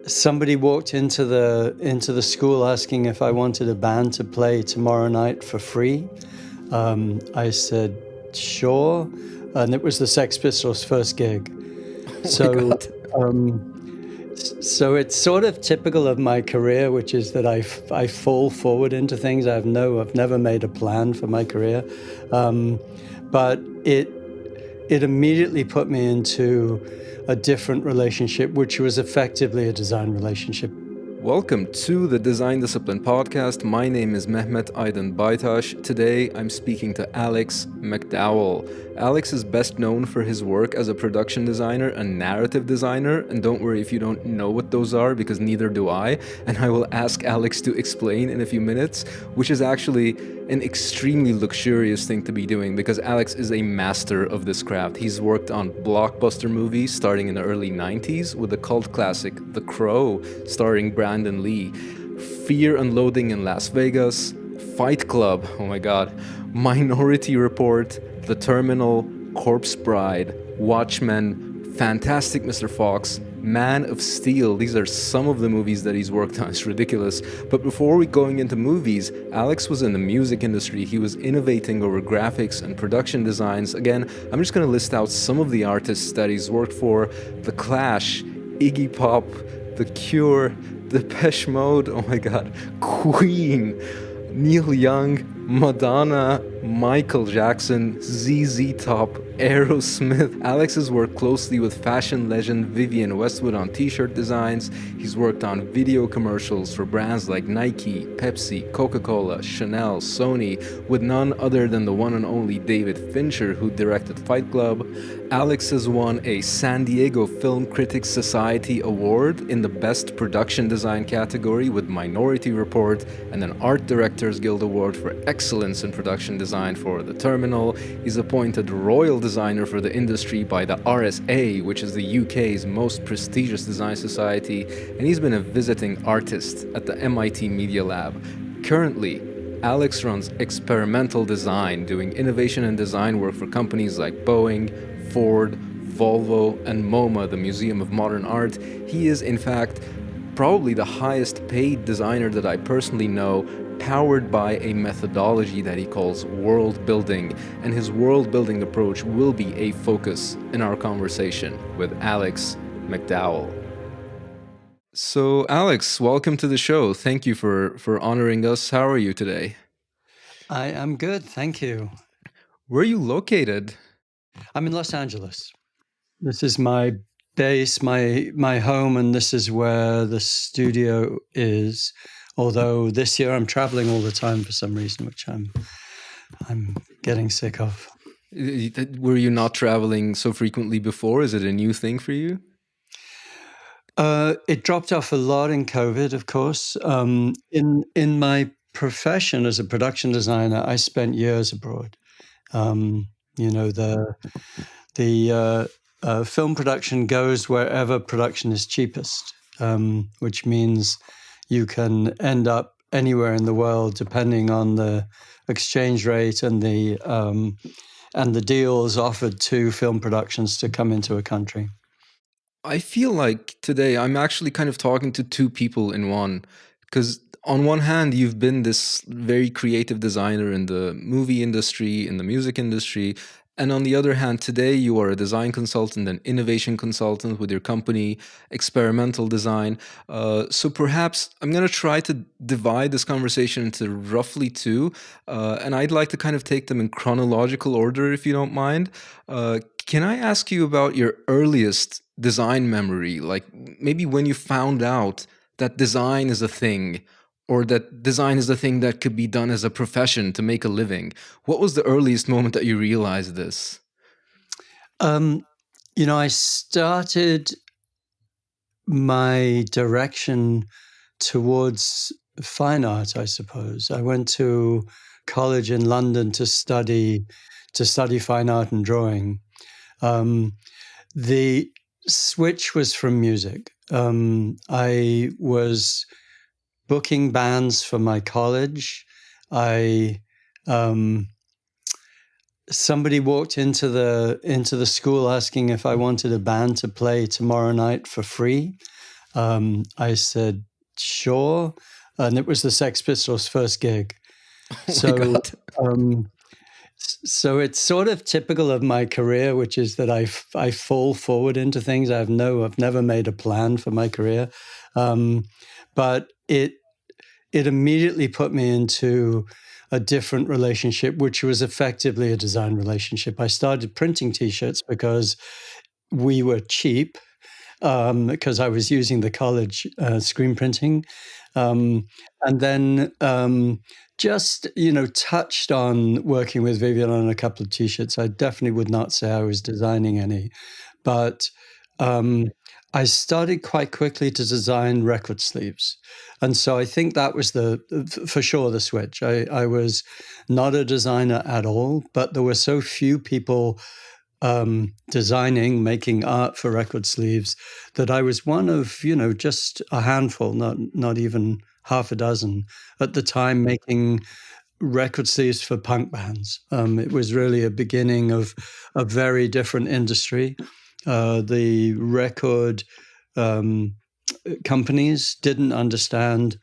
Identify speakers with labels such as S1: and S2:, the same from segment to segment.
S1: Somebody walked into the school asking if I wanted a band to play tomorrow night for free. I said, sure. And it was the Sex Pistols' first gig.
S2: Oh my
S1: So,
S2: God.
S1: so it's sort of typical of my career, which is that I fall forward into things. I've never made a plan for my career, but it immediately put me into a different relationship, which was effectively a design relationship.
S2: Welcome to the Design Discipline Podcast. My name is Mehmet Aydin Baytash. Today I'm speaking to Alex McDowell. Alex is best known for his work as a production designer and narrative designer. And don't worry if you don't know what those are, because neither do I. And I will ask Alex to explain in a few minutes, which is actually an extremely luxurious thing to be doing because Alex is a master of this craft. He's worked on blockbuster movies starting in the early 90s with the cult classic The Crow starring Brandon Lee, Fear and Loathing in Las Vegas, Fight Club, oh my god, Minority Report, The Terminal, Corpse Bride, Watchmen, Fantastic Mr. Fox, Man of Steel. These are some of the movies that he's worked on. It's ridiculous. But before we going into movies, Alex was in the music industry. He was innovating over graphics and production designs. Again, I'm just going to list out some of the artists that he's worked for: The Clash, Iggy Pop, The Cure, Depeche Mode, oh my god, Queen, Neil Young, Madonna, Michael Jackson, ZZ Top, Aerosmith. Alex has worked closely with fashion legend Vivienne Westwood on t-shirt designs. He's worked on video commercials for brands like Nike, Pepsi, Coca Cola, Chanel, Sony, with none other than the one and only David Fincher, who directed Fight Club. Alex has won a San Diego Film Critics Society Award in the Best Production Design category with Minority Report, and an Art Directors Guild Award for Excellence in Production Design for The Terminal. He's appointed Royal Designer for the industry by the RSA, which is the UK's most prestigious design society, and he's been a visiting artist at the MIT Media Lab. Currently, Alex runs experimental design, doing innovation and design work for companies like Boeing, Ford, Volvo, and MoMA, the Museum of Modern Art. He is, in fact, probably the highest paid designer that I personally know, powered by a methodology that he calls world building, and his world building approach will be a focus in our conversation with Alex McDowell. So, Alex, welcome to the show. Thank you for honoring us. How are you today?
S1: I am good, thank you.
S2: Where are you located?
S1: I'm in Los Angeles. This is my base, my home, and this is where the studio is. Although this year I'm traveling all the time for some reason, which I'm getting sick of.
S2: Were you not traveling so frequently before? Is it a new thing for you?
S1: It dropped off a lot in COVID, of course. In my profession as a production designer, I spent years abroad. The film production goes wherever production is cheapest, which means you can end up anywhere in the world depending on the exchange rate and the deals offered to film productions to come into a country.
S2: I feel like today I'm actually kind of talking to two people in one, because on one hand, you've been this very creative designer in the movie industry, in the music industry. And on the other hand, today you are a design consultant and innovation consultant with your company, Experimental Design. So perhaps I'm going to try to divide this conversation into roughly two. And I'd like to kind of take them in chronological order, if you don't mind. Can I ask you about your earliest design memory? Like maybe when you found out that design is a thing, or that design is a thing that could be done as a profession to make a living. What was the earliest moment that you realized this?
S1: I started my direction towards fine art, I suppose. I went to college in London to study fine art and drawing. The switch was from music. I was booking bands for my college. Somebody walked into the school asking if I wanted a band to play tomorrow night for free. I said, sure. And it was the Sex Pistols' first gig.
S2: Oh my
S1: So,
S2: God.
S1: so it's sort of typical of my career, which is that I fall forward into things. I've never made a plan for my career, but it immediately put me into a different relationship, which was effectively a design relationship. I started printing T-shirts because we were cheap, because I was using the college screen printing, and then just touched on working with Vivian on a couple of T-shirts. I definitely would not say I was designing any, but I started quite quickly to design record sleeves. And so I think that was for sure the switch. I was not a designer at all, but there were so few people making art for record sleeves that I was one of, just a handful, not even half a dozen at the time, making record sleeves for punk bands. It was really a beginning of a very different industry. The record companies didn't understand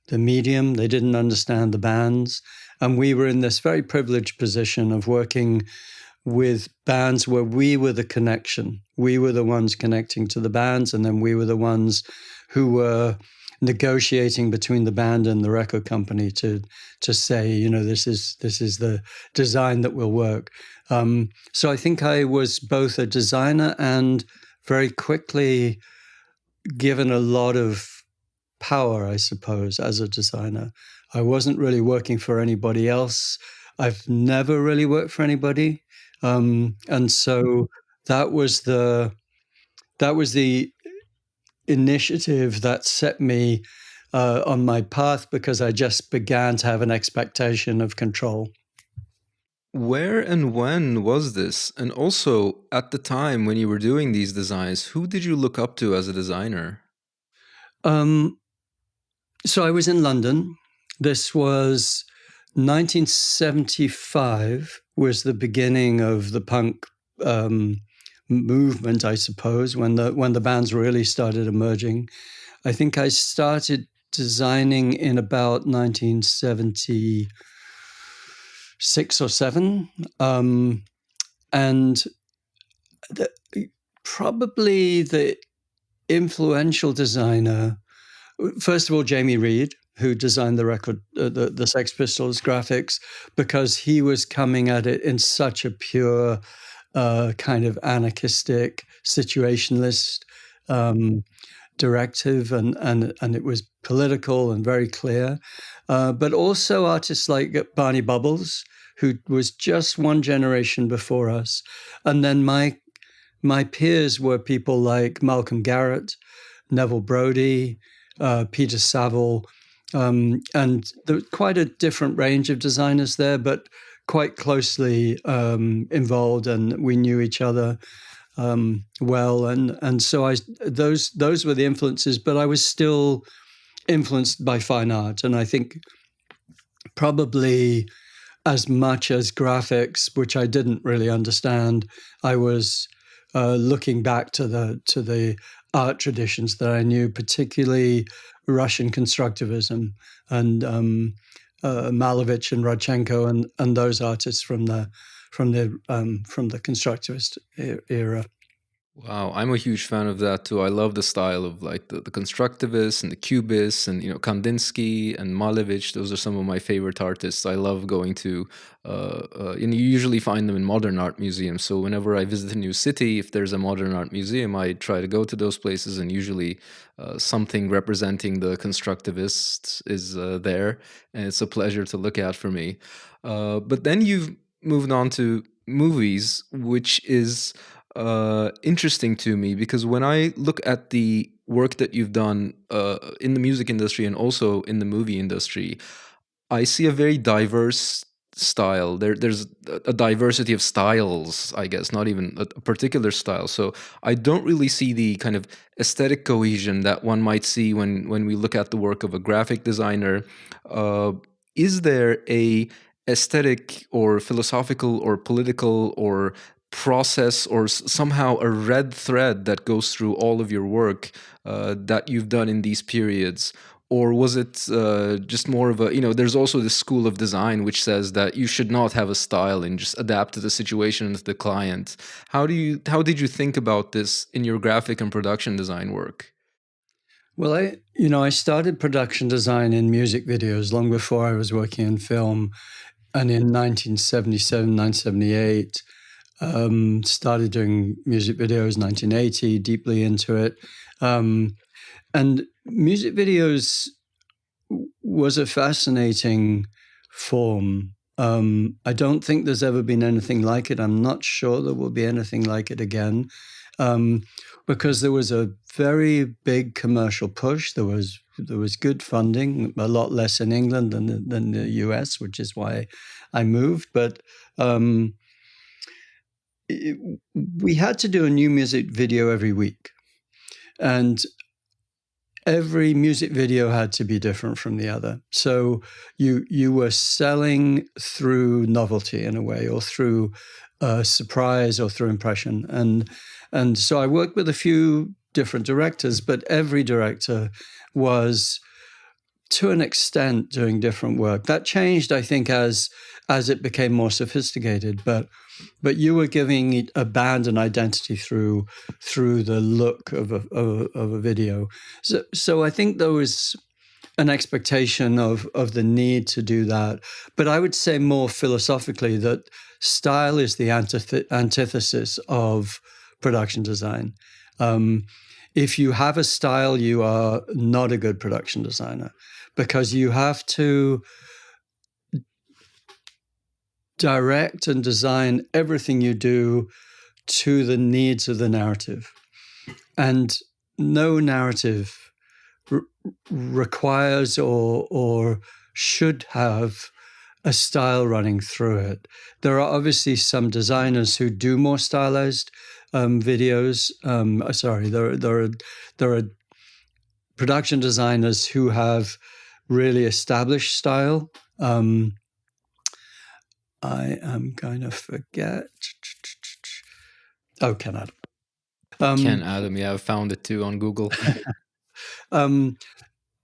S1: the medium, they didn't understand the bands, and we were in this very privileged position of working with bands where we were the connection. We were the ones connecting to the bands, and then we were the ones who were negotiating between the band and the record company to say, this is the design that will work. So I think I was both a designer and very quickly given a lot of power, I suppose, as a designer. I wasn't really working for anybody else. I've never really worked for anybody. And so that was the initiative that set me on my path, because I just began to have an expectation of control.
S2: Where and when was this? And also, at the time when you were doing these designs, who did you look up to as a designer?
S1: So I was in London. This was 1975, was the beginning of the punk movement, I suppose, when the bands really started emerging. I think I started designing in about 1976 or 7, and probably the influential designer, first of all, Jamie Reed, who designed the record, the Sex Pistols graphics, because he was coming at it in such a pure, kind of anarchistic, situationalist directive, and it was political and very clear. But also artists like Barney Bubbles, who was just one generation before us, and then my peers were people like Malcolm Garrett, Neville Brody, Peter Saville, and there was quite a different range of designers there, but quite closely involved, and we knew each other well, and so those were the influences. But I was still influenced by fine art, and I think probably as much as graphics, which I didn't really understand, I was looking back to the art traditions that I knew, particularly Russian constructivism and Malevich and Rodchenko and those artists from the constructivist era.
S2: Wow, I'm a huge fan of that too. I love the style of like the constructivists and the cubists and Kandinsky and Malevich. Those are some of my favorite artists. I love going to and you usually find them in modern art museums. So whenever I visit a new city, if there's a modern art museum, I try to go to those places, and usually something representing the constructivists is there, and it's a pleasure to look at for me. But then you've moved on to movies, which is interesting to me, because when I look at the work that you've done in the music industry and also in the movie industry, I see a very diverse style. There's a diversity of styles, I guess, not even a particular style. So I don't really see the kind of aesthetic cohesion that one might see when we look at the work of a graphic designer. Is there a aesthetic or philosophical or political or process or somehow a red thread that goes through all of your work that you've done in these periods? Or was it just more of a, there's also this school of design which says that you should not have a style and just adapt to the situation and to the client. How did you think about this in your graphic and production design work?
S1: Well, I started production design in music videos long before I was working in film. And in 1977, 1978, started doing music videos, 1980, deeply into it. And music videos was a fascinating form. I don't think there's ever been anything like it. I'm not sure there will be anything like it again, because there was a very big commercial push. There was good funding, a lot less in England than the US, which is why I moved. But we had to do a new music video every week. And every music video had to be different from the other. So you were selling through novelty in a way, or through surprise, or through impression. And so I worked with a few different directors, but every director was, to an extent, doing different work. That changed, I think, as it became more sophisticated. But you were giving a band an identity through the look of a video. So I think there was an expectation of the need to do that. But I would say more philosophically that style is the antithesis of production design. If you have a style, you are not a good production designer, because you have to direct and design everything you do to the needs of the narrative. And no narrative requires or should have a style running through it. There are obviously some designers who do more stylized videos. There are production designers who have really established style. I am going to forget. Oh, Ken Adam.
S2: Ken Adam, yeah, I found it too on Google.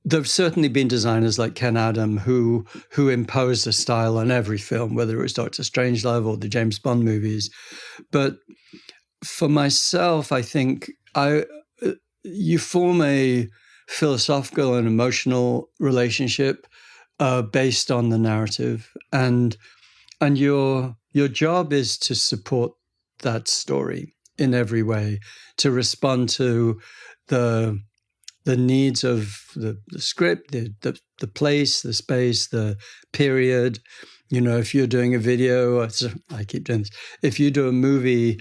S1: There've certainly been designers like Ken Adam who imposed a style on every film, whether it was Doctor Strangelove or the James Bond movies. But for myself, I think you form a philosophical and emotional relationship based on the narrative, and your job is to support that story in every way, to respond to the needs of the script, the place, the space, the period. If you're doing a video, I keep doing this. If you do a movie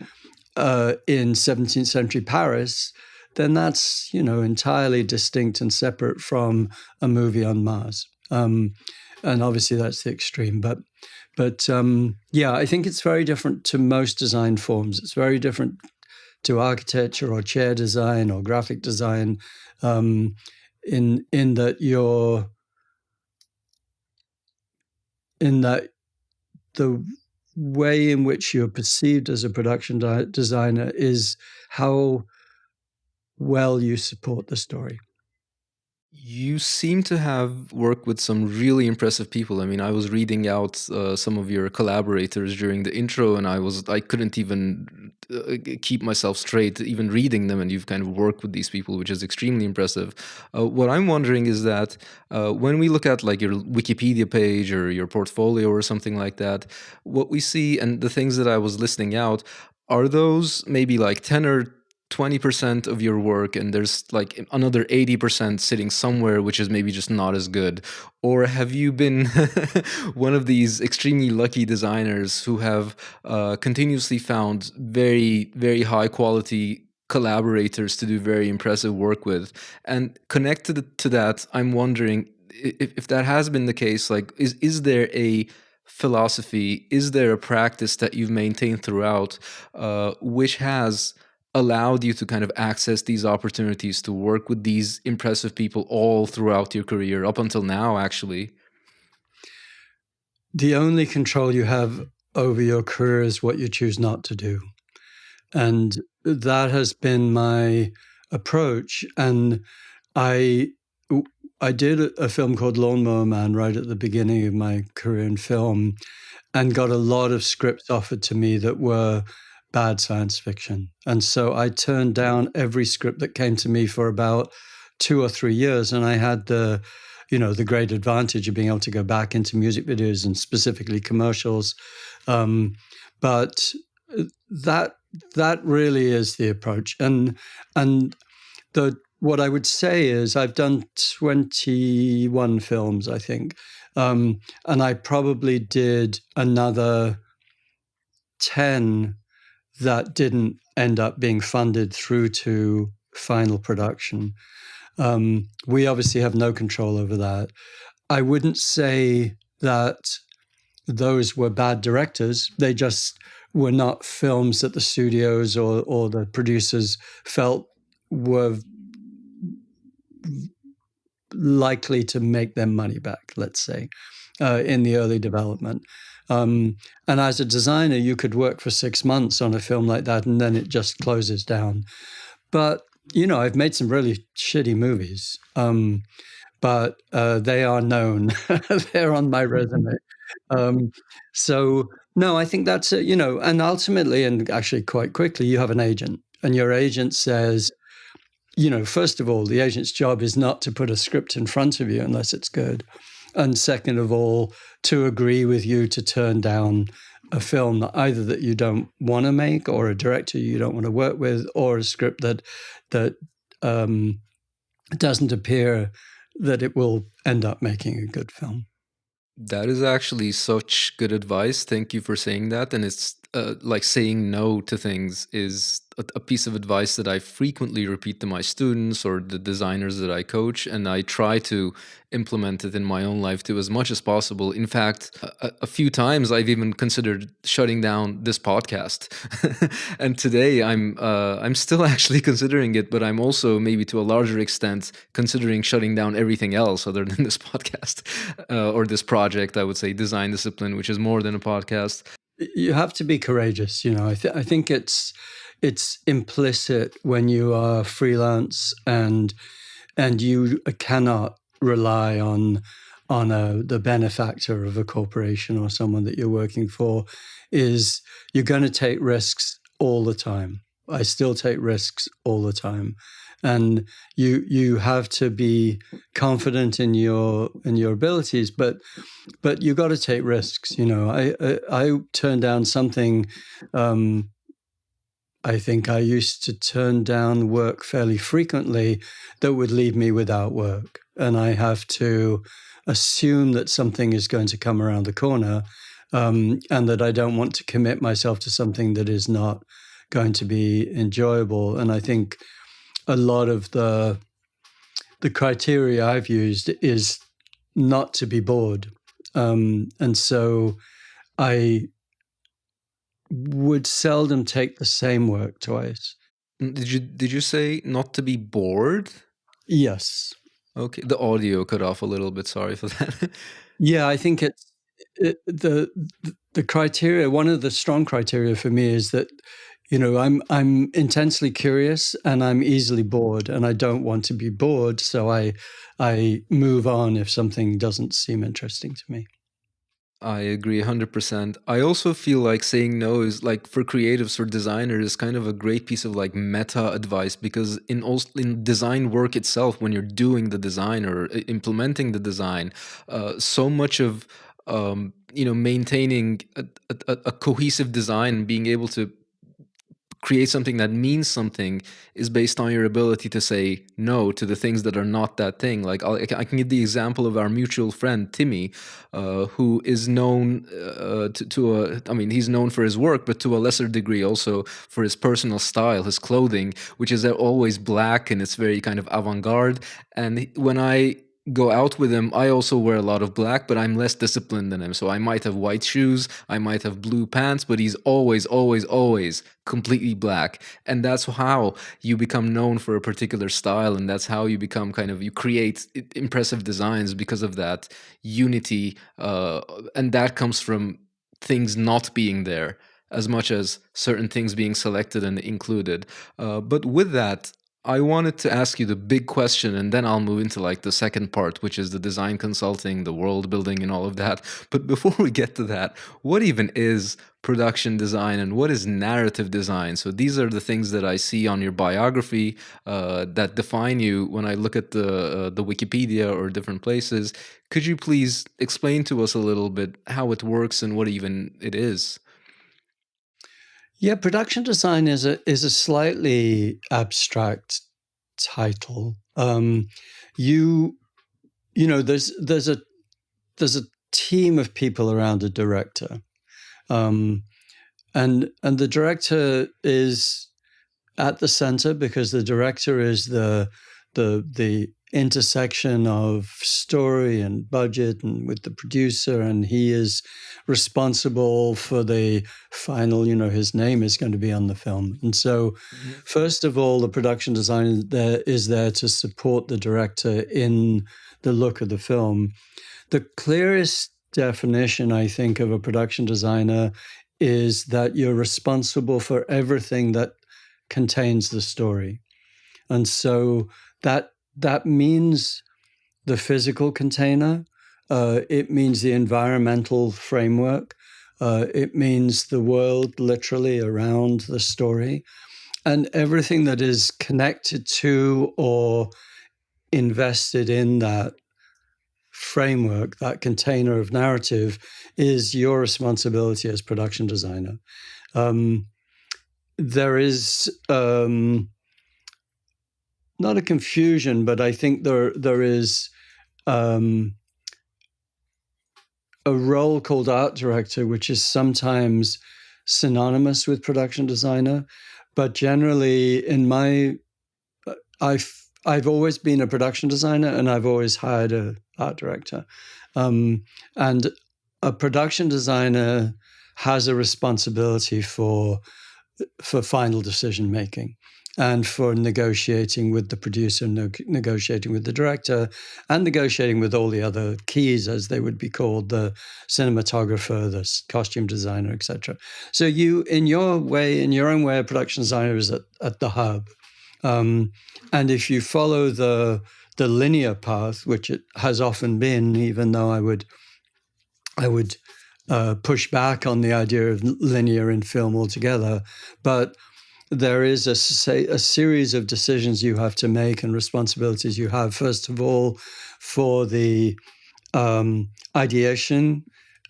S1: in 17th century Paris, then that's entirely distinct and separate from a movie on Mars. And obviously that's the extreme, but yeah, I think it's very different to most design forms. It's very different to architecture or chair design or graphic design, in that the way in which you're perceived as a production designer is how well you support the story.
S2: You seem to have worked with some really impressive people. I mean, I was reading out some of your collaborators during the intro, and I couldn't even keep myself straight even reading them, and you've kind of worked with these people, which is extremely impressive. What I'm wondering is that when we look at like your Wikipedia page or your portfolio or something like that, what we see and the things that I was listing out, are those maybe like 10 or 20% of your work, and there's like another 80% sitting somewhere which is maybe just not as good? Or have you been one of these extremely lucky designers who have continuously found very, very high quality collaborators to do very impressive work with? And connected to that, I'm wondering if that has been the case, like is there a philosophy, is there a practice that you've maintained throughout which has allowed you to kind of access these opportunities to work with these impressive people all throughout your career, up until now, actually?
S1: The only control you have over your career is what you choose not to do. and that has been my approach. And I I did a film called Lawnmower Man right at the beginning of my career in film, and got a lot of scripts offered to me that were bad science fiction. And so I turned down every script that came to me for about 2 or 3 years. And I had the great advantage of being able to go back into music videos and specifically commercials. But that really is the approach. And what I would say is I've done 21 films, I think. And I probably did another 10 that didn't end up being funded through to final production. We obviously have no control over that. I wouldn't say that those were bad directors. They just were not films that the studios or the producers felt were likely to make their money back, let's say, in the early development. And as a designer, you could work for 6 months on a film like that, and then it just closes down. But, I've made some really shitty movies, but they are known. They're on my resume. So, no, I think that's it, and ultimately, and actually quite quickly, you have an agent, and your agent says, first of all, the agent's job is not to put a script in front of you unless it's good. And second of all, to agree with you to turn down a film that either that you don't want to make, or a director you don't want to work with, or a script that doesn't appear that it will end up making a good film.
S2: That is actually such good advice. Thank you for saying that. And it's like saying no to things is a piece of advice that I frequently repeat to my students or the designers that I coach. And I try to implement it in my own life too, as much as possible. In fact, a few times I've even considered shutting down this podcast. And today I'm still actually considering it, but I'm also maybe to a larger extent considering shutting down everything else other than this podcast or this project, I would say, Design Discipline, which is more than a podcast.
S1: You have to be courageous. I think it's implicit when you are freelance and you cannot rely on the benefactor of a corporation or someone that you're working for. Is you're going to take risks all the time. I still take risks all the time, and you have to be confident in your abilities, but you got to take risks. I turned down something. I think I used to turn down work fairly frequently that would leave me without work, and I have to assume that something is going to come around the corner, and that I don't want to commit myself to something that is not going to be enjoyable. And I think a lot of the criteria I've used is not to be bored. And so I would seldom take the same work twice.
S2: Did you say not to be bored?
S1: Yes.
S2: Okay, the audio cut off a little bit. Sorry for that.
S1: Yeah, I think the criteria. One of the strong criteria for me is that I'm intensely curious and I'm easily bored, and I don't want to be bored, so I move on if something doesn't seem interesting to me.
S2: I agree 100%. I also feel like saying no is like for creatives or designers is kind of a great piece of like meta advice, because in design work itself, when you're doing the design or implementing the design, so much of maintaining a cohesive design, being able to create something that means something, is based on your ability to say no to the things that are not that thing. Like I can give the example of our mutual friend Timmy, who is known he's known for his work, but to a lesser degree also for his personal style, his clothing, which is always black and it's very kind of avant-garde. And when I go out with him, I also wear a lot of black, but I'm less disciplined than him. So I might have white shoes, I might have blue pants, but he's always, always, always completely black. And that's how you become known for a particular style. And that's how you become you create impressive designs because of that unity. And that comes from things not being there. as much as certain things being selected and included. But with that, I wanted to ask you the big question, and then I'll move into like the second part, which is the design consulting, the world building, and all of that. But before we get to that, what even is production design and what is narrative design? So these are the things that I see on your biography that define you when I look at the Wikipedia or different places. Could you please explain to us a little bit how it works and what even it is?
S1: Yeah, production design is a slightly abstract title. You know, there's a team of people around a director, and the director is at the center because the director is the intersection of story and budget and with the producer, and he is responsible for the final, his name is going to be on the film. And so first of all, the production designer is there to support the director in the look of the film. The clearest definition, I think, of a production designer is that you're responsible for everything that contains the story. And so that means the physical container, it means the environmental framework, it means the world literally around the story, and everything that is connected to or invested in that framework, that container of narrative, is your responsibility as production designer. There is not a confusion, but I think there is a role called art director, which is sometimes synonymous with production designer, but generally I've always been a production designer, and I've always hired an art director, and a production designer has a responsibility for final decision making, and for negotiating with the producer, negotiating with the director, and negotiating with all the other keys, as they would be called, the cinematographer, the costume designer, etc. So you, in your own way, a production designer is at the hub. And if you follow the linear path, which it has often been, even though I would push back on the idea of linear in film altogether, but there is a series of decisions you have to make and responsibilities you have. First of all, for the ideation,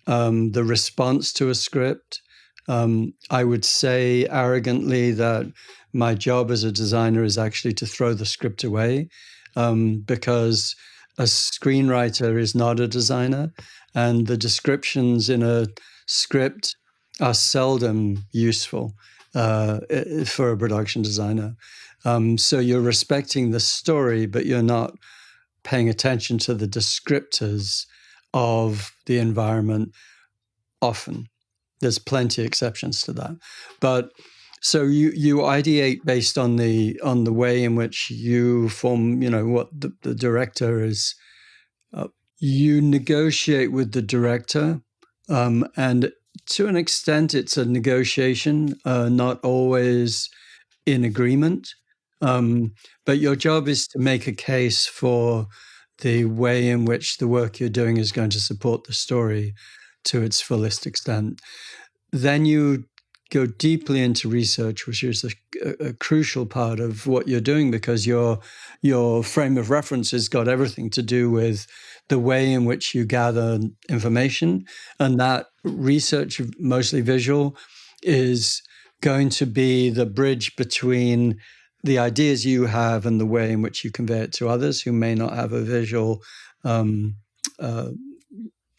S1: the response to a script. I would say arrogantly that my job as a designer is actually to throw the script away, because a screenwriter is not a designer, and the descriptions in a script are seldom useful for a production designer. So you're respecting the story, but you're not paying attention to the descriptors of the environment often. There's plenty of exceptions to that. But so you ideate based on the way in which you form, what the director is. You negotiate with the director, and to an extent, it's a negotiation, not always in agreement. But your job is to make a case for the way in which the work you're doing is going to support the story to its fullest extent. Then you go deeply into research, which is a crucial part of what you're doing, because your frame of reference has got everything to do with the way in which you gather information. And that research, mostly visual, is going to be the bridge between the ideas you have and the way in which you convey it to others who may not have a visual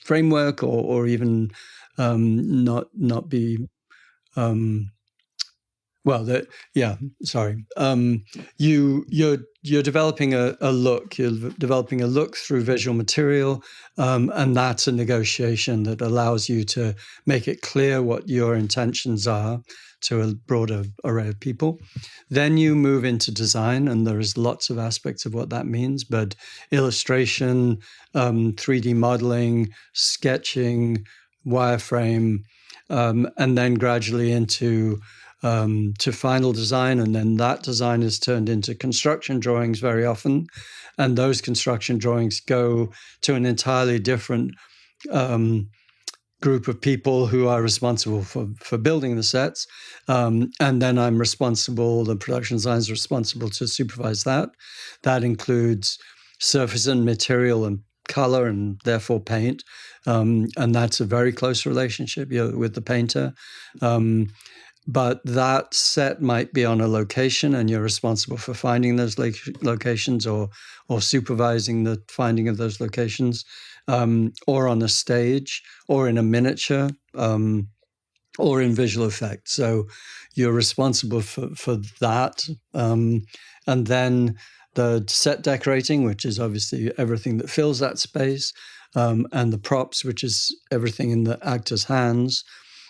S1: framework, or even not be you're developing a look. You're developing a look through visual material, and that's a negotiation that allows you to make it clear what your intentions are to a broader array of people. Then you move into design, and there is lots of aspects of what that means, but illustration, 3D modeling, sketching, wireframe, and then gradually into to final design, and then that design is turned into construction drawings very often, and those construction drawings go to an entirely different group of people who are responsible for building the sets, and then I'm responsible. The production design is responsible to supervise that. That includes surface and material and color, and therefore paint, and that's a very close relationship with the painter. But that set might be on a location, and you're responsible for finding those locations or supervising the finding of those locations, or on a stage, or in a miniature, or in visual effects. So you're responsible for that. And then the set decorating, which is obviously everything that fills that space, and the props, which is everything in the actor's hands.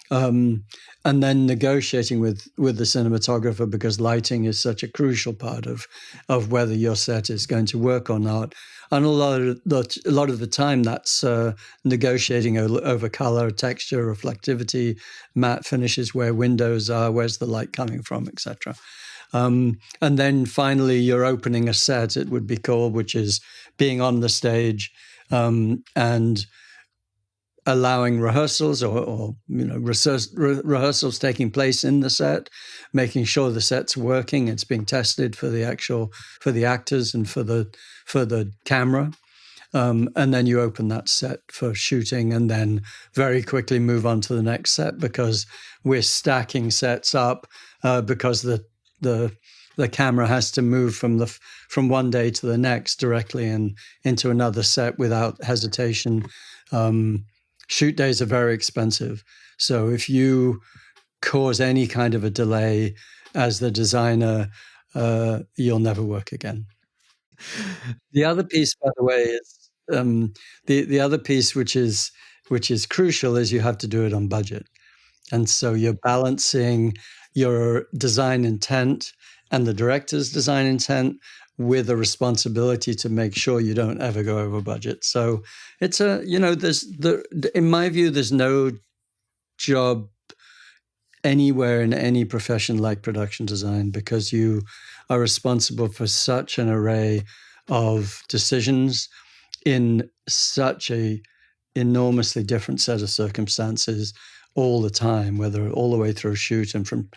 S1: And then negotiating with the cinematographer, because lighting is such a crucial part of whether your set is going to work or not. And a lot of the time, that's negotiating over color, texture, reflectivity, matte finishes, where windows are, where's the light coming from, etc. And then finally, you're opening a set, it would be called, which is being on the stage and allowing rehearsals or rehearsals taking place in the set, making sure the set's working, it's being tested for the actors and for the camera, and then you open that set for shooting, and then very quickly move on to the next set, because we're stacking sets up, because the camera has to move from one day to the next directly and into another set without hesitation. Shoot days are very expensive. So if you cause any kind of a delay as the designer, you'll never work again. The other piece, by the way, is the other piece, which is crucial, is you have to do it on budget. And so you're balancing your design intent and the director's design intent with a responsibility to make sure you don't ever go over budget. So it's in my view, there's no job anywhere in any profession like production design, because you are responsible for such an array of decisions in such a enormously different set of circumstances all the time, whether all the way through a shoot and from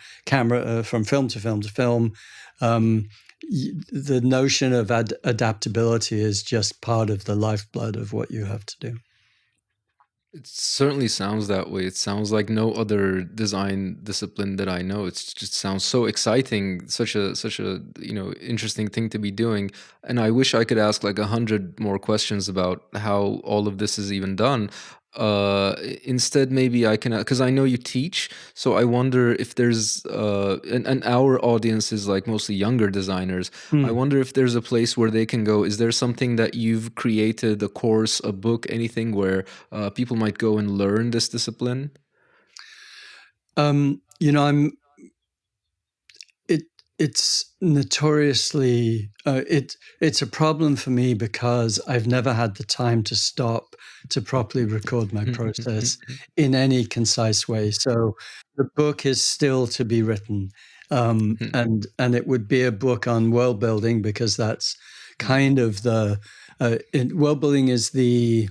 S1: film to film to film. The notion of adaptability is just part of the lifeblood of what you have to do.
S2: It certainly sounds that way. It sounds like no other design discipline that I know. It just sounds so exciting, such a interesting thing to be doing. And I wish I could ask like 100 more questions about how all of this is even done. Instead, maybe I can, because I know you teach, so I wonder if there's and our audience is like mostly younger designers. I wonder if there's a place where they can go. Is there something that you've created, a course, a book, anything where people might go and learn this discipline?
S1: It's notoriously it's a problem for me, because I've never had the time to stop to properly record my process in any concise way. So the book is still to be written, and it would be a book on world building, because that's kind of world building is the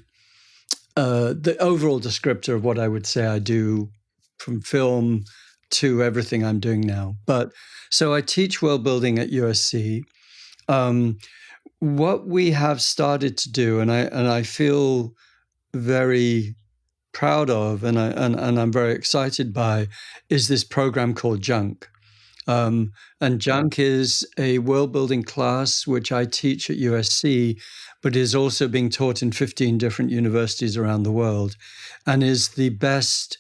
S1: overall descriptor of what I would say I do, from film to everything I'm doing now. But so I teach world building at USC. What we have started to do, and I feel very proud of, and I'm very excited by, is this program called Junk. And Junk is a world building class which I teach at USC, but is also being taught in 15 different universities around the world, and is the best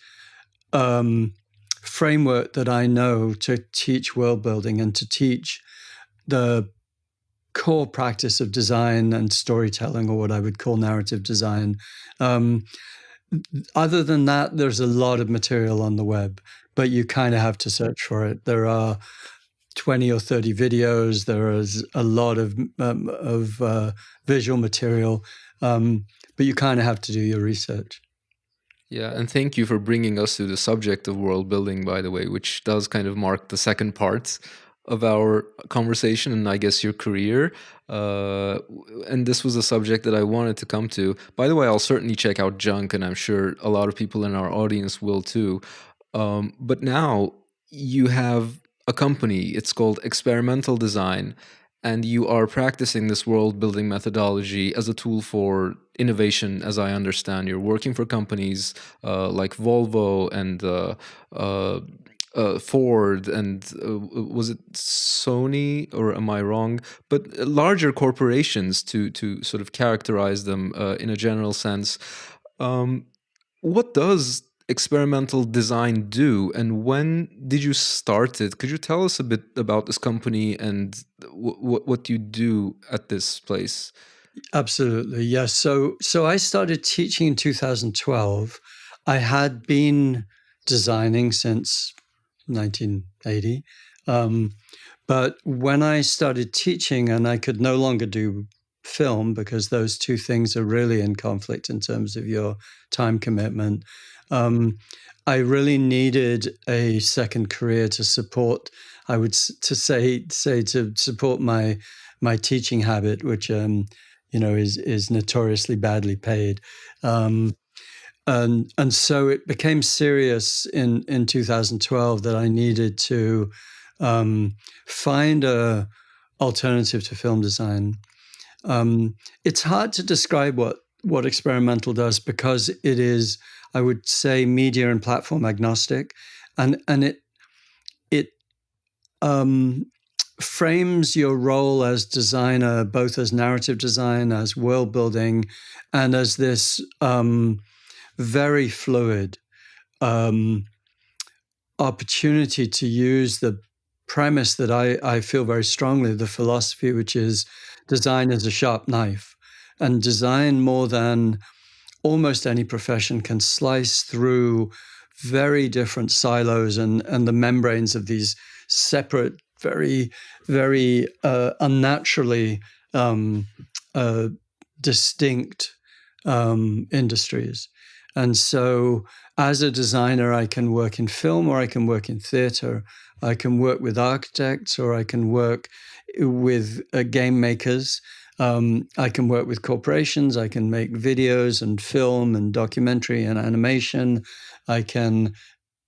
S1: framework that I know to teach world building and to teach the core practice of design and storytelling, or what I would call narrative design. Other than that, there's a lot of material on the web, but you kind of have to search for it. There are 20 or 30 videos. There is a lot of visual material, but you kind of have to do your research.
S2: Yeah, and thank you for bringing us to the subject of world building, by the way, which does kind of mark the second part of our conversation and I guess your career. And this was a subject that I wanted to come to. By the way, I'll certainly check out Junk, and I'm sure a lot of people in our audience will too. But now you have a company, it's called Experimental Design, and you are practicing this world building methodology as a tool for innovation, as I understand. You're working for companies like Volvo and Ford and was it Sony, or am I wrong? But larger corporations to sort of characterize them in a general sense. Um, what does experimental design do, and when did you start it? Could you tell us a bit about this company and what you do at this place?
S1: Absolutely, yes. So I started teaching in 2012. I had been designing since 1980. But when I started teaching, and I could no longer do film because those two things are really in conflict in terms of your time commitment, I really needed a second career to support. I would to say to support my teaching habit, which is notoriously badly paid. And so it became serious in 2012 that I needed to find a alternative to film design. It's hard to describe what experimental does because it is, I would say, media and platform agnostic, and it frames your role as designer both as narrative design, as world building, and as this very fluid opportunity to use the premise that I feel very strongly, the philosophy, which is design is a sharp knife. And design, more than almost any profession, can slice through very different silos and the membranes of these separate, very, very unnaturally distinct industries. And so as a designer, I can work in film or I can work in theater. I can work with architects or I can work with game makers. I can work with corporations. I can make videos and film and documentary and animation. I can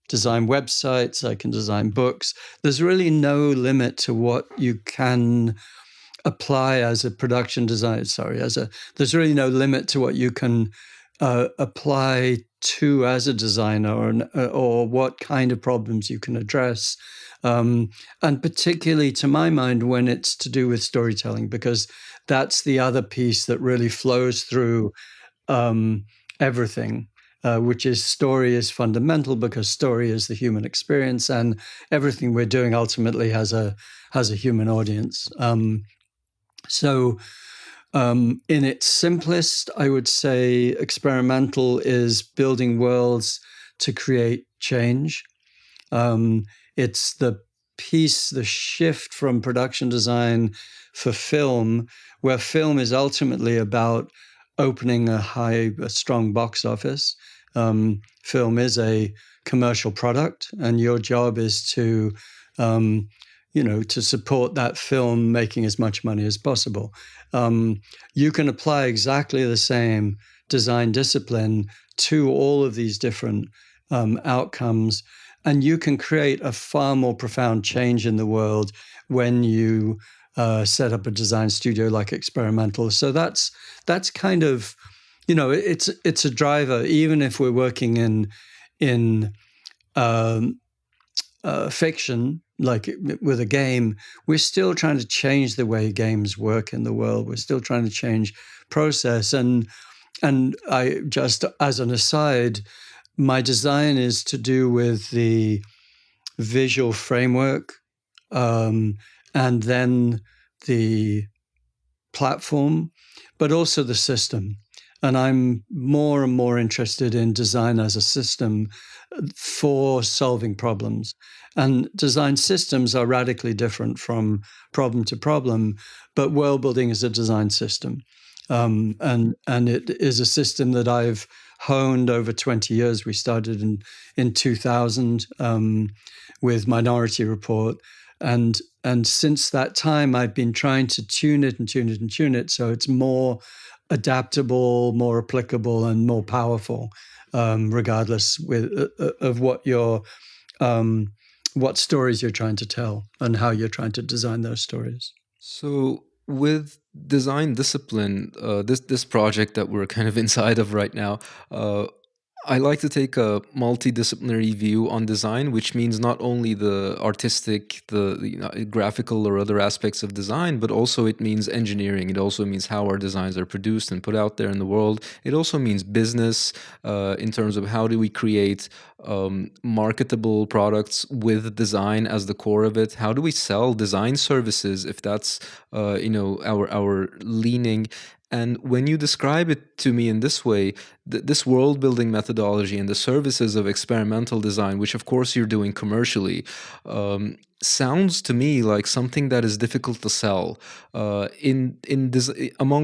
S1: design websites. I can design books. There's really no limit to what you can apply as a production designer. There's really no limit to what you can apply to as a designer, or what kind of problems you can address. And particularly, to my mind, when it's to do with storytelling, because that's the other piece that really flows through everything, which is story is fundamental because story is the human experience, and everything we're doing ultimately has a human audience. So in its simplest, I would say experimental is building worlds to create change. It's the shift from production design for film, where film is ultimately about opening a strong box office. Film is a commercial product, and your job is to to support that film making as much money as possible. You can apply exactly the same design discipline to all of these different outcomes, and you can create a far more profound change in the world when you set up a design studio like Experimental. So that's kind of, it's a driver. Even if we're working in fiction, like with a game, we're still trying to change the way games work in the world. We're still trying to change process. And I, just as an aside, my design is to do with the visual framework, and then the platform, but also the system. And I'm more and more interested in design as a system for solving problems. And design systems are radically different from problem to problem, but world building is a design system. and it is a system that I've honed over 20 years. We started in 2000 with Minority Report, and since that time, I've been trying to tune it and tune it and tune it so it's more adaptable, more applicable, and more powerful, regardless of what stories you're trying to tell and how you're trying to design those stories.
S2: So with design discipline, this project that we're kind of inside of right now, I like to take a multidisciplinary view on design, which means not only the artistic, the graphical or other aspects of design, but also it means engineering. It also means how our designs are produced and put out there in the world. It also means business, in terms of how do we create marketable products with design as the core of it. How do we sell design services if that's our leaning? And when you describe it to me in this way, this world building methodology and the services of experimental design, which of course you're doing commercially, sounds to me like something that is difficult to sell among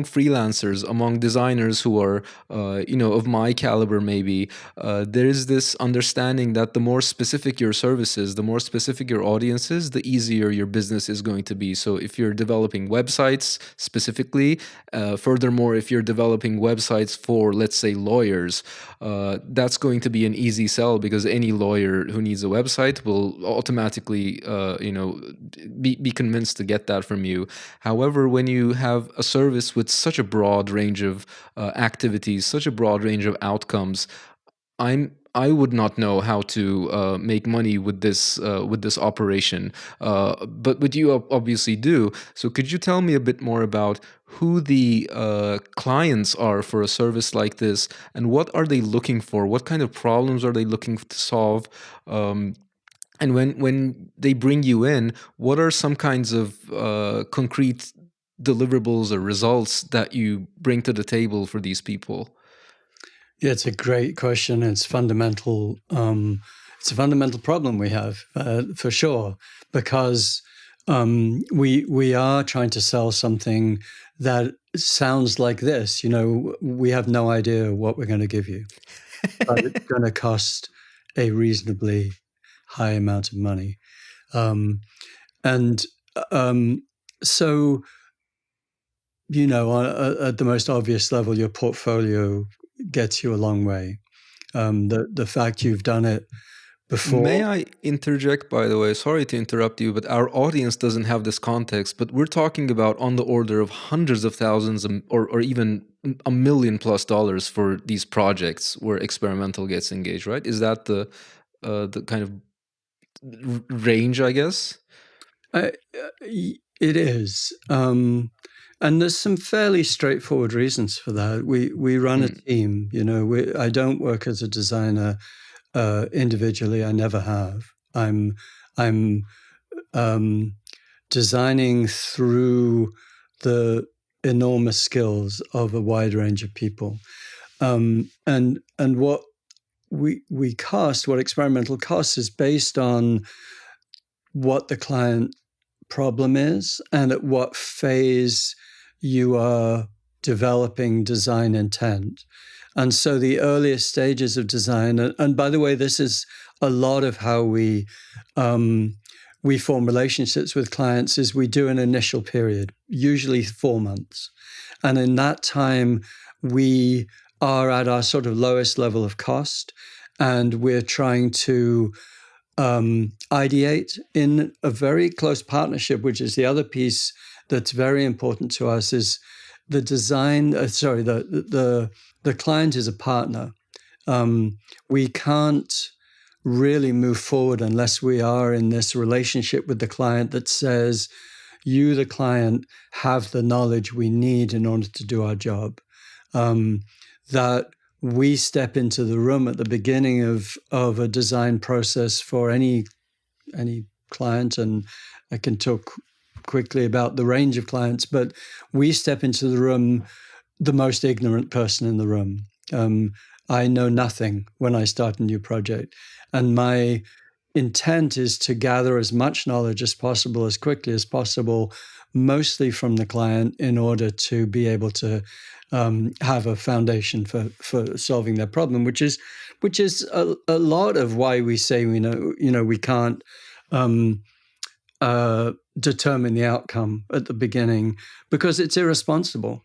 S2: freelancers, among designers who are of my caliber. Maybe there is this understanding that the more specific your services, the more specific your audience is, the easier your business is going to be. So if you're developing websites specifically, furthermore, if you're developing websites for, let's say, lawyers, that's going to be an easy sell because any lawyer who needs a website will automatically be convinced to get that from you. However, when you have a service with such a broad range of activities, such a broad range of outcomes, I would not know how to make money with this operation, but you obviously do. So could you tell me a bit more about who the clients are for a service like this, and what are they looking for? What kind of problems are they looking to solve? And when they bring you in, what are some kinds of concrete deliverables or results that you bring to the table for these people?
S1: Yeah, it's a great question. It's fundamental. It's a fundamental problem we have, for sure, because we are trying to sell something that sounds like this. We have no idea what we're going to give you, but it's going to cost a reasonably high amount of money, and so at the most obvious level, your portfolio gets you a long way. The fact you've done it before.
S2: May I interject, by the way? Sorry to interrupt you, but our audience doesn't have this context. But we're talking about on the order of hundreds of thousands or even $1 million+ for these projects where experimental gets engaged, right? Is that the kind of range, I guess?
S1: It is. And there's some fairly straightforward reasons for that. We run a team. I don't work as a designer individually. I never have. I'm designing through the enormous skills of a wide range of people, and what we cost, what experimental costs, is based on what the client problem is and at what phase you are developing design intent. And so the earliest stages of design, and by the way, this is a lot of how we form relationships with clients, is we do an initial period, usually 4 months. And in that time, we are at our sort of lowest level of cost, and we're trying to ideate in a very close partnership, which is the other piece that's very important to us, is the design. The client is a partner. We can't really move forward unless we are in this relationship with the client that says, you, the client, have the knowledge we need in order to do our job. That we step into the room at the beginning of a design process for any client, and I can talk quickly about the range of clients, but we step into the room the most ignorant person in the room. I know nothing when I start a new project, and my intent is to gather as much knowledge as possible, as quickly as possible, mostly from the client in order to be able to have a foundation for solving their problem, which is a lot of why we say we can't determine the outcome at the beginning, because it's irresponsible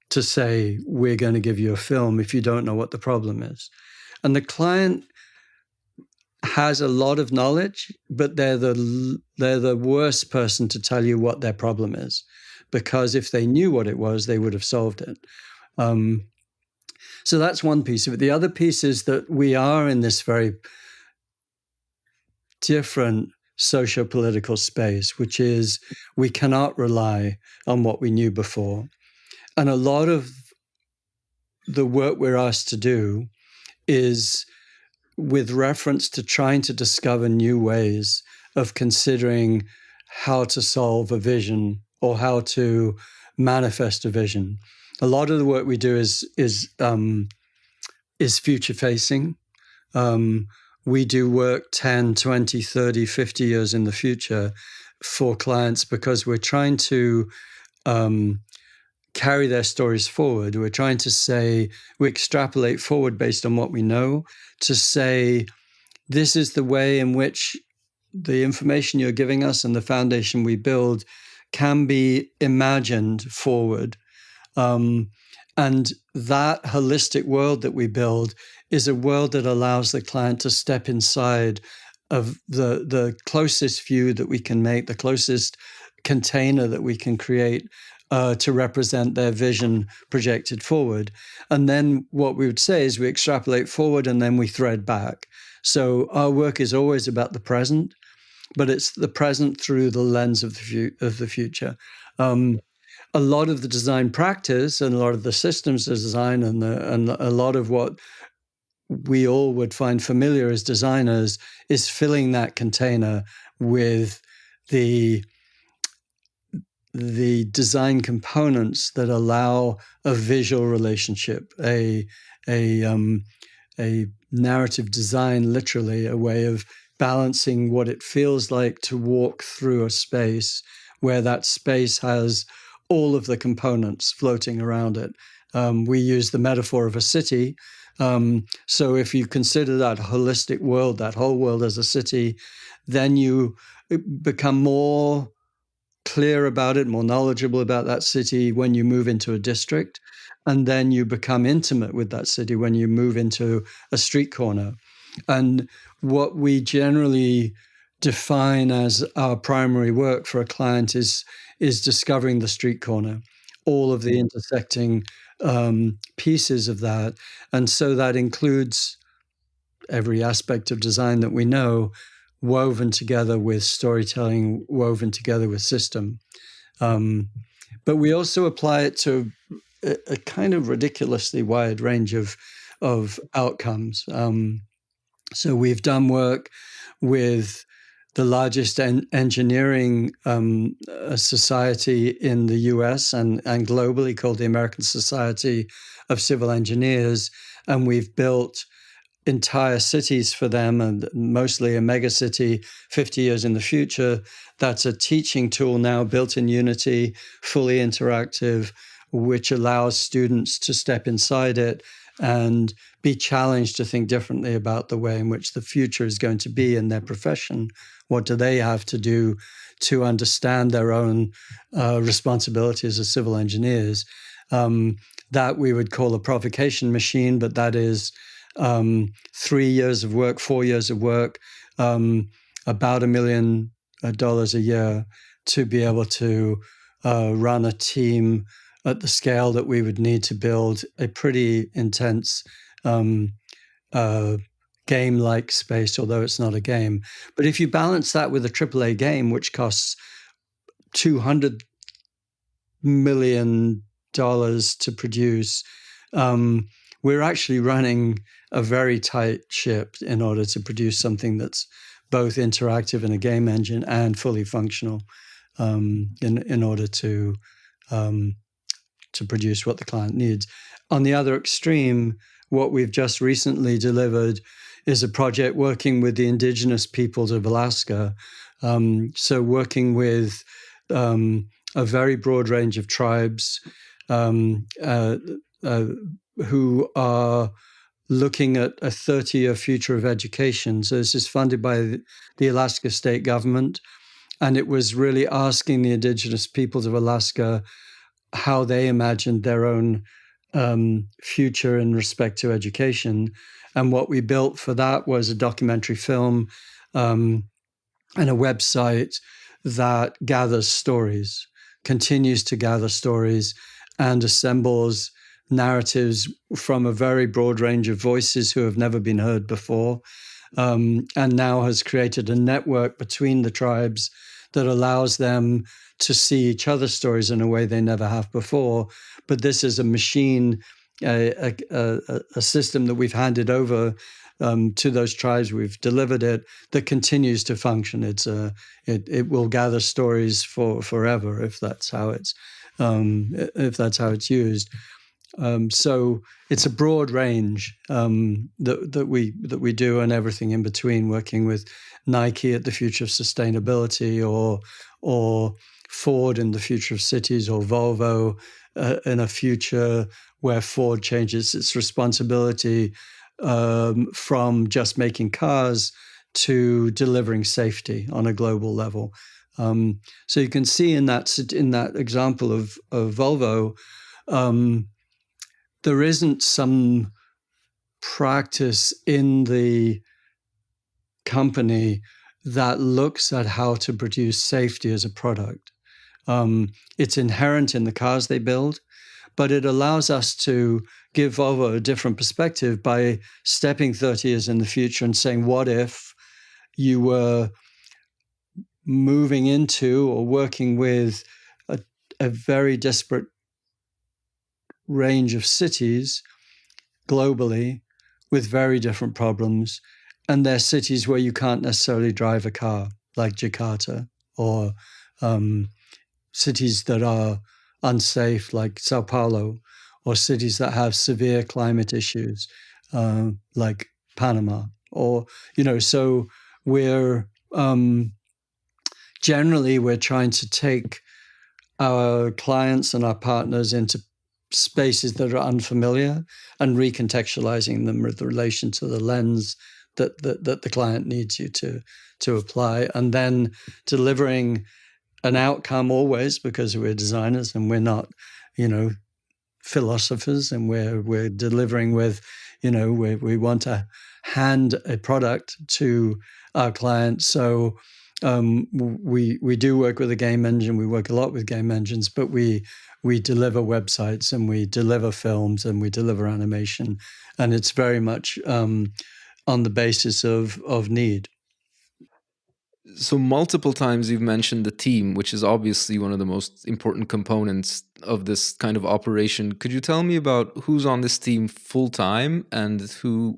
S1: to say we're going to give you a film if you don't know what the problem is. And the client has a lot of knowledge, but they're the worst person to tell you what their problem is, because if they knew what it was, they would have solved it. So that's one piece of it. The other piece is that we are in this very different socio-political space, which is we cannot rely on what we knew before. And a lot of the work we're asked to do is with reference to trying to discover new ways of considering how to solve a vision or how to manifest a vision. A lot of the work we do is future facing. We do work 10, 20, 30, 50 years in the future for clients because we're trying to carry their stories forward. We're trying to say, we extrapolate forward based on what we know to say, this is the way in which the information you're giving us and the foundation we build can be imagined forward. And that holistic world that we build is a world that allows the client to step inside of the closest view that we can make, the closest container that we can create to represent their vision projected forward. And then what we would say is we extrapolate forward and then we thread back. So our work is always about the present, but it's the present through the lens of the future. A lot of the design practice and a lot of the systems design and a lot of what we all would find familiar as designers is filling that container with the design components that allow a visual relationship, a narrative design, literally a way of balancing what it feels like to walk through a space where that space has all of the components floating around it. We use the metaphor of a city. So if you consider that holistic world, that whole world as a city, then you become more clear about it, more knowledgeable about that city when you move into a district. And then you become intimate with that city when you move into a street corner. And what we generally define as our primary work for a client is discovering the street corner, all of the intersecting pieces of that. And so that includes every aspect of design that we know, woven together with storytelling, woven together with system. But we also apply it to a kind of ridiculously wide range of outcomes. So we've done work with the largest engineering society in the US and globally, called the American Society of Civil Engineers. And we've built entire cities for them, and mostly a mega city 50 years in the future. That's a teaching tool now built in Unity, fully interactive, which allows students to step inside it and be challenged to think differently about the way in which the future is going to be in their profession. What do they have to do to understand their own responsibilities as civil engineers? That we would call a provocation machine, but that is 3 years of work, 4 years of work, about $1 million a year to be able to run a team at the scale that we would need to build a pretty intense game-like space, although it's not a game. But if you balance that with a AAA game, which costs $200 million to produce, we're actually running a very tight ship in order to produce something that's both interactive in a game engine and fully functional in order to produce what the client needs. On the other extreme, what we've just recently delivered is a project working with the indigenous peoples of Alaska. So working with a very broad range of tribes who are looking at a 30-year future of education. So this is funded by the Alaska state government. And it was really asking the indigenous peoples of Alaska how they imagined their own future in respect to education. And what we built for that was a documentary film and a website that gathers stories, continues to gather stories, and assembles narratives from a very broad range of voices who have never been heard before, and now has created a network between the tribes that allows them to see each other's stories in a way they never have before. But this is a machine, a system that we've handed over to those tribes. We've delivered it, that continues to function. It will gather stories forever if that's how it's used. So it's a broad range that we do, and everything in between, working with Nike at the future of sustainability, or Ford in the future of cities, or Volvo in a future where Ford changes its responsibility from just making cars to delivering safety on a global level. So you can see in that example of Volvo, there isn't some practice in the company that looks at how to produce safety as a product. It's inherent in the cars they build, but it allows us to give Volvo a different perspective by stepping 30 years in the future and saying, what if you were moving into or working with a very disparate range of cities globally with very different problems, and they're cities where you can't necessarily drive a car, like Jakarta, or cities that are unsafe, like Sao Paulo, or cities that have severe climate issues, like Panama, or so we're generally trying to take our clients and our partners into spaces that are unfamiliar and recontextualizing them with relation to the lens that the client needs you to apply, and then delivering an outcome always, because we're designers and we're not, philosophers, and we're delivering with, we want to hand a product to our client. So we do work with a game engine. We work a lot with game engines, but we deliver websites, and we deliver films, and we deliver animation, and it's very much on the basis of need.
S2: So multiple times you've mentioned the team, which is obviously one of the most important components of this kind of operation. Could you tell me about who's on this team full time, and who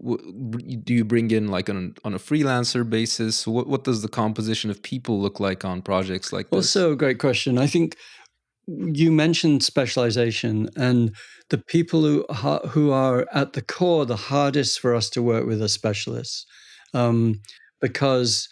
S2: do you bring in, like on a freelancer basis? What does the composition of people look like on projects like this?
S1: Also a great question. I think you mentioned specialization, and the people who are at the core the hardest for us to work with are specialists, because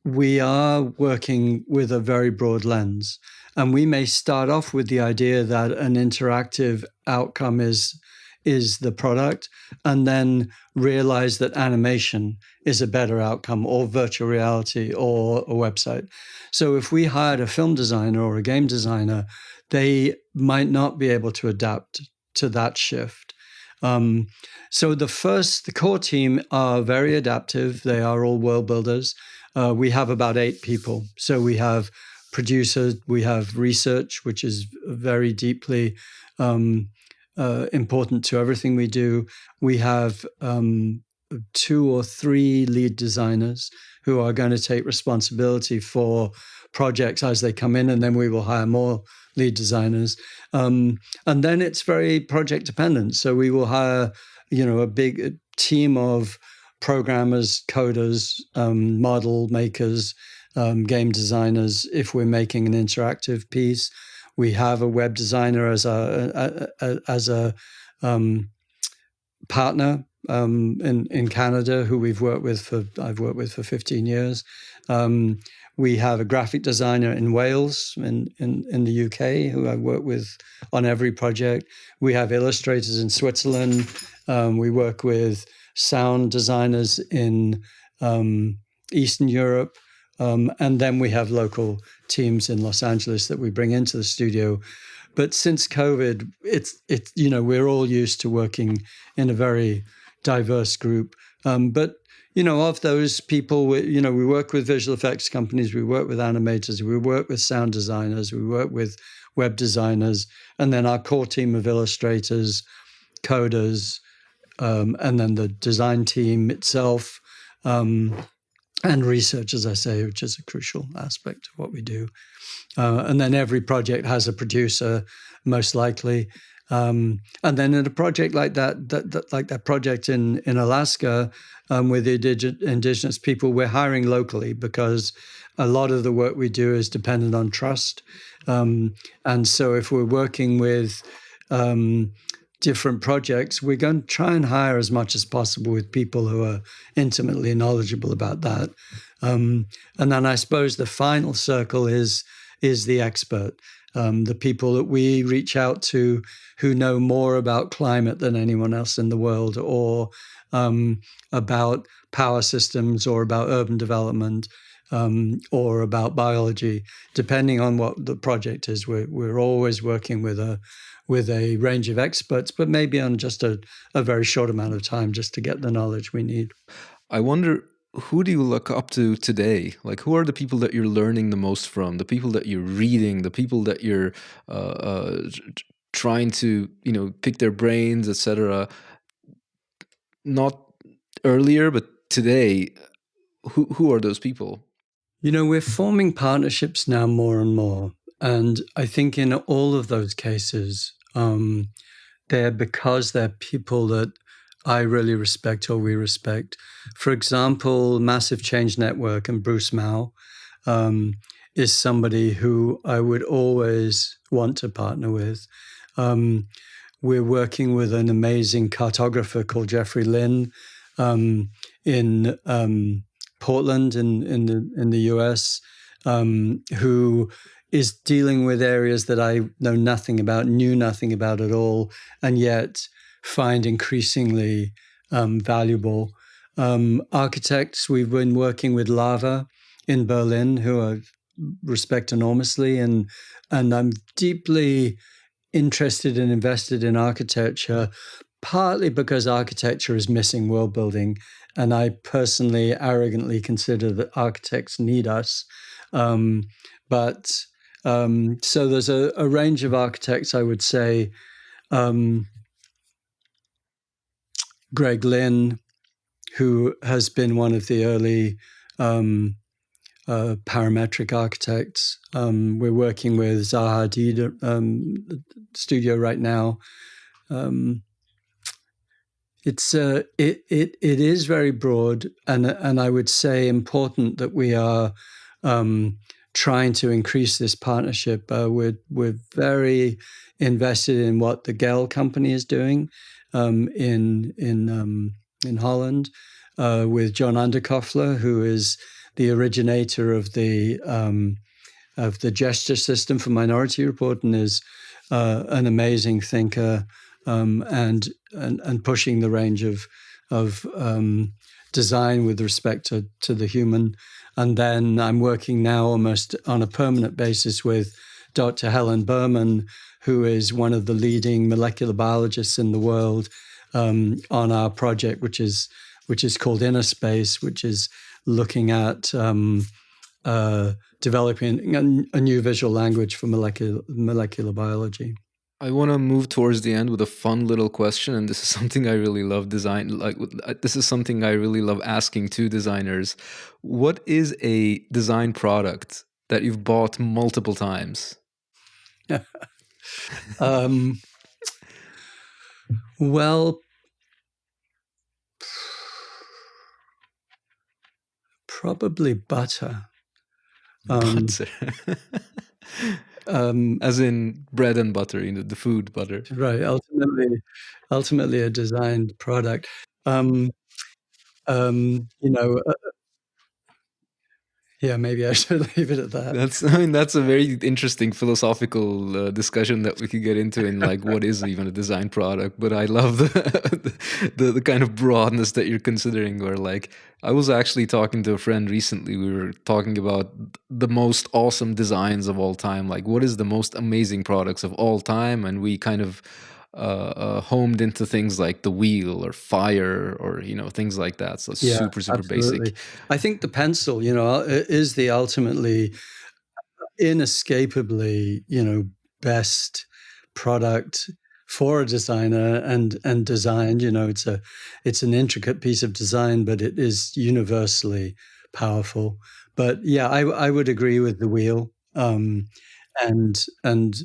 S1: we are working with a very broad lens, and we may start off with the idea that an interactive outcome is the product, and then realize that animation is a better outcome, or virtual reality, or a website. So if we hired a film designer or a game designer, they might not be able to adapt to that shift. So the core team are very adaptive. They are all world builders. We have about 8 people. So we have producers, we have research, which is very deeply important to everything we do. We have 2 or 3 lead designers who are going to take responsibility for projects as they come in, and then we will hire more lead designers. And then it's very project dependent. So we will hire, a big team of programmers, coders, model makers, game designers. If we're making an interactive piece, we have a web designer as a partner in Canada, who I've worked with for 15 years. We have a graphic designer in Wales, in the UK, who I work with on every project. We have illustrators in Switzerland. We work with sound designers in Eastern Europe. And then we have local teams in Los Angeles that we bring into the studio. But since COVID, we're all used to working in a very diverse group. But of those people, we work with visual effects companies, we work with animators, we work with sound designers, we work with web designers, and then our core team of illustrators, coders, and then the design team itself, and research, as I say, which is a crucial aspect of what we do. And then every project has a producer, most likely. And then in a project like that project in Alaska, with the indigenous people, we're hiring locally because a lot of the work we do is dependent on trust. And so if we're working with different projects, we're going to try and hire as much as possible with people who are intimately knowledgeable about that. And then I suppose the final circle is the expert, the people that we reach out to who know more about climate than anyone else in the world, or about power systems, or about urban development, or about biology. Depending on what the project is, we're always working with a range of experts, but maybe on just a very short amount of time, just to get the knowledge we need.
S2: I wonder, who do you look up to today? Like, who are the people that you're learning the most from? The people that you're reading, the people that you're trying to, pick their brains, etc. Not earlier, but today. Who are those people?
S1: We're forming partnerships now more and more. And I think in all of those cases, because they're people that I really respect, or we respect. For example, Massive Change Network and Bruce Mao is somebody who I would always want to partner with. We're working with an amazing cartographer called Jeffrey Lynn in Portland in the US, who is dealing with areas that I know nothing about, knew nothing about at all, and yet find increasingly valuable. Architects, we've been working with Lava in Berlin, who I respect enormously, and I'm deeply interested and invested in architecture, partly because architecture is missing world building, and I personally arrogantly consider that architects need us. So there's a range of architects, I would say. Greg Lynn, who has been one of the early parametric architects. We're working with Zaha Hadid studio right now. It is very broad, and I would say important that we are trying to increase this partnership. We're very invested in what the Gell company is doing in Holland, with John Underkoffler, who is the originator of the gesture system for Minority Report, and is an amazing thinker, and pushing the range of design with respect to the human. And then I'm working now almost on a permanent basis with Dr. Helen Berman, who is one of the leading molecular biologists in the world, on our project, which is called Inner Space, which is looking at developing a new visual language for molecular biology.
S2: I want to move towards the end with a fun little question, and this is something I really love this is something I really love asking to designers. What is a design product that you've bought multiple times?
S1: Well, probably butter.
S2: Butter. As in bread and butter, the food butter.
S1: Right. Ultimately a designed product. Um, you know, yeah, maybe I should leave it at that.
S2: I mean, that's a very interesting philosophical discussion that we could get into in like what is even a design product. But I love the kind of broadness that you're considering. Where like I was actually talking to a friend recently. We were talking about the most awesome designs of all time. Like what is the most amazing products of all time, and we kind of homed into things like the wheel or fire or things like that. So
S1: Yeah,
S2: super
S1: absolutely.
S2: basic.
S1: I think the pencil, is the ultimately inescapably, best product for a designer and designed. It's an intricate piece of design, but it is universally powerful. But yeah, I would agree with the wheel, and and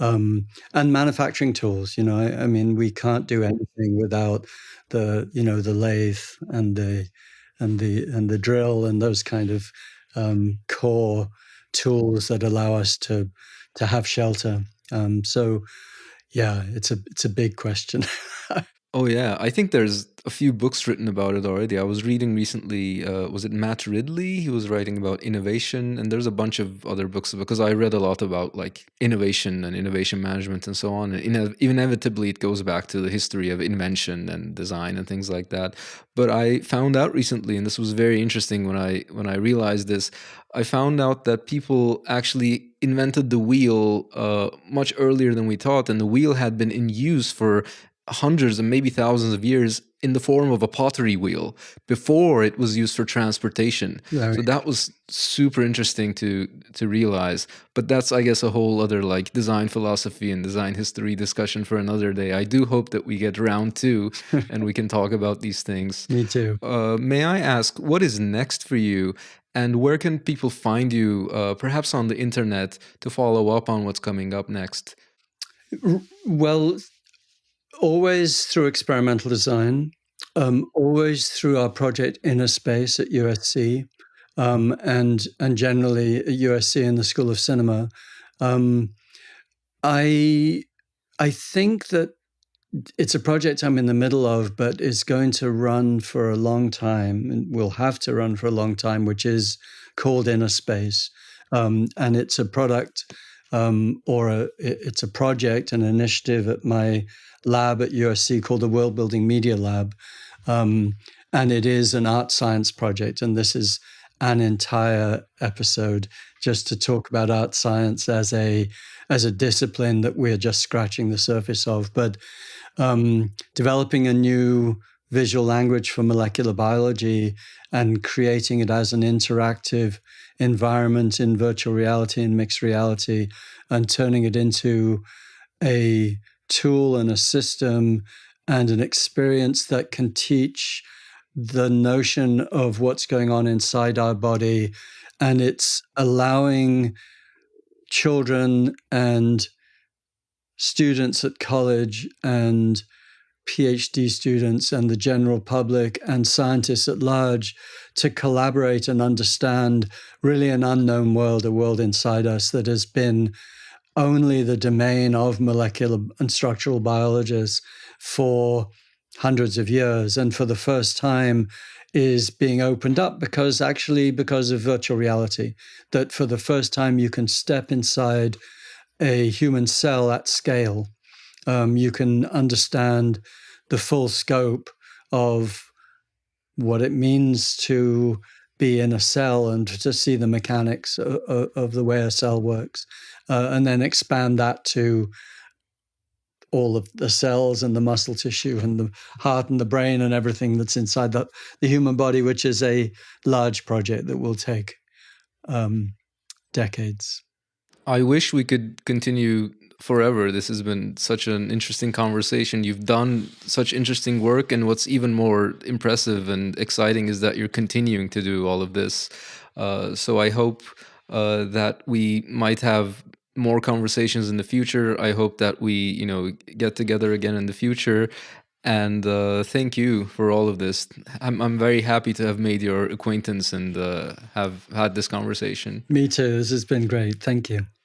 S1: and manufacturing tools. I mean, we can't do anything without the lathe and the drill and those kind of core tools that allow us to have shelter. So yeah, it's a big question.
S2: Oh yeah, I think there's a few books written about it already. I was reading recently, was it Matt Ridley? He was writing about innovation, and there's a bunch of other books because I read a lot about like innovation and innovation management and so on. And inevitably, it goes back to the history of invention and design and things like that. But I found out recently, and this was very interesting when I realized this. I found out that people actually invented the wheel much earlier than we thought, and the wheel had been in use for hundreds and maybe thousands of years in the form of a pottery wheel before it was used for transportation.
S1: Very.
S2: So that was super interesting to realize. But that's, I guess, a whole other like design philosophy and design history discussion for another day. I do hope that we get round two and we can talk about these things.
S1: Me too.
S2: May I ask, what is next for you? And where can people find you, perhaps on the internet, to follow up on what's coming up next?
S1: Well, always through experimental design, always through our project Inner Space at USC, and generally at USC in the School of Cinema. I think that it's a project I'm in the middle of, but it's going to run for a long time, and will have to run for a long time, which is called Inner Space. And it's a product, it's a project, an initiative at my lab at USC called the World Building Media Lab. And it is an art science project. And this is an entire episode just to talk about art science as a discipline that we're just scratching the surface of. But developing a new visual language for molecular biology and creating it as an interactive environment in virtual reality and mixed reality, and turning it into a tool and a system and an experience that can teach the notion of what's going on inside our body. And it's allowing children and students at college and PhD students and the general public and scientists at large to collaborate and understand really an unknown world, a world inside us that has been only the domain of molecular and structural biologists for hundreds of years, and for the first time is being opened up because of virtual reality, that for the first time you can step inside a human cell at scale. You can understand the full scope of what it means to be in a cell and to see the mechanics of the way a cell works, and then expand that to all of the cells and the muscle tissue and the heart and the brain and everything that's inside the human body, which is a large project that will take decades.
S2: I wish we could continue forever. This has been such an interesting conversation. You've done such interesting work, and what's even more impressive and exciting is that you're continuing to do all of this. So I hope that we might have more conversations in the future. I hope that we, get together again in the future. And thank you for all of this. I'm very happy to have made your acquaintance and have had this conversation.
S1: Me too. This has been great. Thank you.